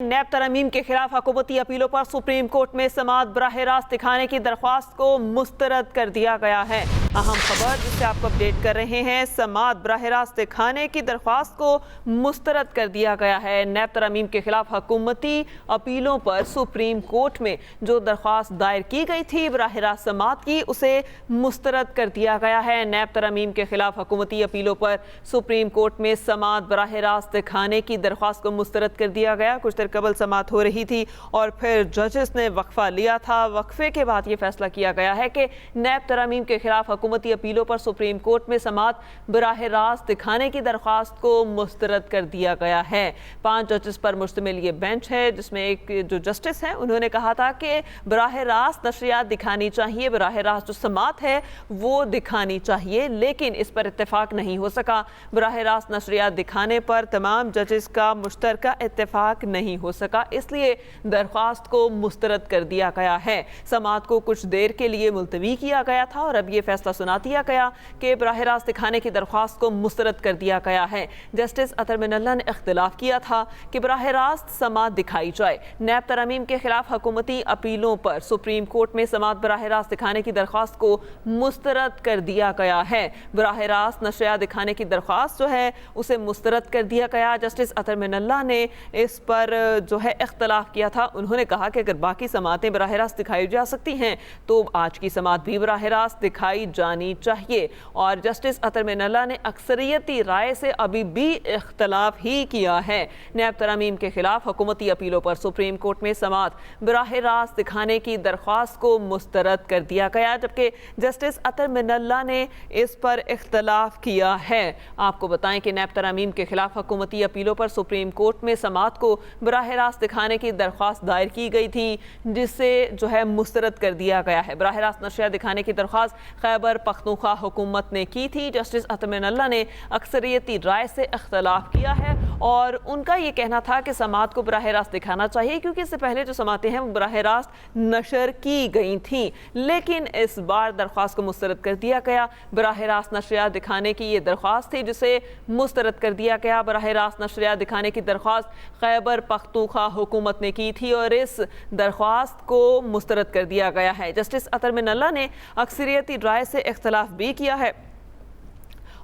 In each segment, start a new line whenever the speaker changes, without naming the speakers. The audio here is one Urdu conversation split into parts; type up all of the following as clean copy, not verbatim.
نیب ترامیم کے خلاف حکومتی اپیلوں پر سپریم کورٹ میں سماعت براہ راست دکھانے کی درخواست کو مسترد کر دیا گیا ہے۔ اہم خبر جس سے آپ کو اپڈیٹ کر رہے ہیں، سماعت براہ راست دکھانے کی درخواست کو مسترد کر دیا گیا ہے۔ نیب ترامیم کے خلاف حکومتی اپیلوں پر سپریم کورٹ میں جو درخواست دائر کی گئی تھی براہ راست سماعت کی، اسے مسترد کر دیا گیا ہے۔ نیب ترامیم کے خلاف حکومتی اپیلوں پر سپریم کورٹ میں سماعت براہ راست دکھانے کی درخواست کو مسترد کر دیا گیا۔ کچھ دیر قبل سماعت ہو رہی تھی اور پھر ججز نے وقفہ لیا تھا۔ وقفے کے بعد یہ فیصلہ کیا گیا ہے کہ نیب ترامیم کے خلاف حکومتی اپیلوں پر سپریم کورٹ میں سماعت براہ راست دکھانے کی درخواست کو مسترد کر دیا گیا ہے۔ 5 ججز پر مشتمل یہ بینچ ہے، جس میں ایک جو جسٹس ہیں انہوں نے کہا تھا کہ براہ راست نشریات دکھانی چاہیے، براہ راست جو سماعت ہے وہ دکھانی چاہیے، لیکن اس پر اتفاق نہیں ہو سکا۔ براہ راست نشریات دکھانے پر تمام ججز کا مشترکہ اتفاق نہیں ہو سکا، اس لیے درخواست کو مسترد کر دیا گیا ہے۔ سماعت کو کچھ دیر کے لیے ملتوی کیا گیا تھا اور اب یہ فیصلہ سنا دیا گیا کہ براہ راست دکھانے کی درخواست کو مسترد کر دیا گیا ہے۔ جسٹس اطہر من اللہ نے اختلاف کیا تھا کہ براہ راست سماعت دکھائی جائے۔ نیب ترامیم کے خلاف حکومتی اپیلوں پر سپریم کورٹ میں سماعت براہ راست دکھانے کی درخواست کو مسترد کر دیا گیا ہے۔ براہ راست نشریات دکھانے کی درخواست جو ہے اسے مسترد کر دیا گیا۔ جسٹس اطہر من اللہ نے اس پر جو ہے اختلاف کیا تھا۔ انہوں نے کہا کہ اگر باقی سماعتیں براہ راست دکھائی جا سکتی ہیں تو آج کی سماعت بھی براہ راست دکھائی جانی چاہیے، اور جسٹس اطہر من اللہ نے اکثریتی رائے سے ابھی بھی اختلاف ہی کیا ہے۔ نیب ترامیم کے خلاف حکومتی اپیلوں پر سپریم کورٹ میں سماعت براہ راست دکھانے کی درخواست کو مسترد کر دیا گیا، جبکہ جسٹس اطہر من اللہ نے اس پر اختلاف کیا ہے۔ آپ کو بتائیں کہ نیب ترامیم کے خلاف حکومتی اپیلوں پر سپریم کورٹ میں سماعت کو براہ راست دکھانے کی درخواست دائر کی گئی تھی، جسے جو ہے مسترد کر دیا گیا ہے۔ براہ راست نشریات دکھانے کی درخواست خیبر پختونخوا حکومت نے کی تھی۔ جسٹس اطہر من اللہ نے اکثریتی رائے سے اختلاف کیا ہے اور ان کا یہ کہنا تھا کہ سماعت کو براہ راست دکھانا چاہیے، کیونکہ اس سے پہلے جو سماعتیں ہیں وہ براہ راست نشر کی گئی تھیں، لیکن اس بار درخواست کو مسترد کر دیا گیا۔ براہ راست نشریات دکھانے کی یہ درخواست تھی جسے مسترد کر دیا گیا۔ براہ راست نشریات دکھانے کی درخواست خیبر پختونخوا حکومت نے کی تھی اور اس درخواست کو مسترد کر دیا گیا ہے۔ جسٹس اطہر من اللہ نے اکثریتی رائے سے اختلاف بھی کیا ہے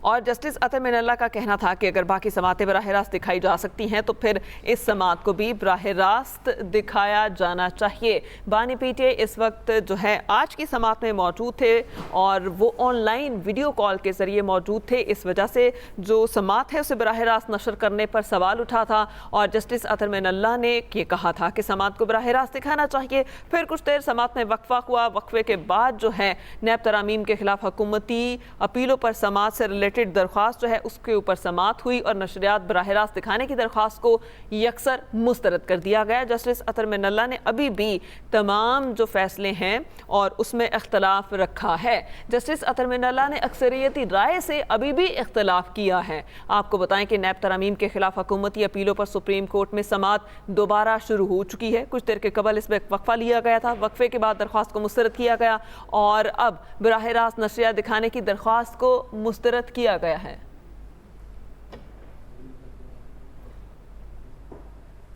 اور جسٹس اطہر من اللہ کا کہنا تھا کہ اگر باقی سماعتیں براہ راست دکھائی جا سکتی ہیں تو پھر اس سماعت کو بھی براہ راست دکھایا جانا چاہیے۔ بانی پی ٹی آئی اس وقت جو ہے آج کی سماعت میں موجود تھے اور وہ آن لائن ویڈیو کال کے ذریعے موجود تھے، اس وجہ سے جو سماعت ہے اسے براہ راست نشر کرنے پر سوال اٹھا تھا اور جسٹس اطہر من اللہ نے یہ کہا تھا کہ سماعت کو براہ راست دکھانا چاہیے۔ پھر کچھ دیر سماعت میں وقفہ ہوا، وقفے کے بعد جو ہے نیب ترامیم کے خلاف حکومتی اپیلوں پر سماعت سے ریلیٹڈ درخواست جو ہے اس کے اوپر سماعت ہوئی اور نشریات براہ راست دکھانے کی درخواست کو یکسر مسترد کر دیا گیا۔ جسٹس اطہر من اللہ نے ابھی بھی تمام جو فیصلے ہیں اور اس میں اختلاف رکھا ہے۔ جسٹس اطہر من اللہ نے اکثریتی رائے سے ابھی بھی اختلاف کیا ہے۔ آپ کو بتائیں کہ نیب ترامیم کے خلاف حکومتی اپیلوں پر سپریم کورٹ میں سماعت دوبارہ شروع ہو چکی ہے۔ کچھ دیر کے قبل اس میں وقفہ لیا گیا تھا، وقفے کے بعد درخواست کو مسترد کیا گیا اور اب براہ راست نشریات دکھانے کی درخواست کو مسترد کیا گیا ہے۔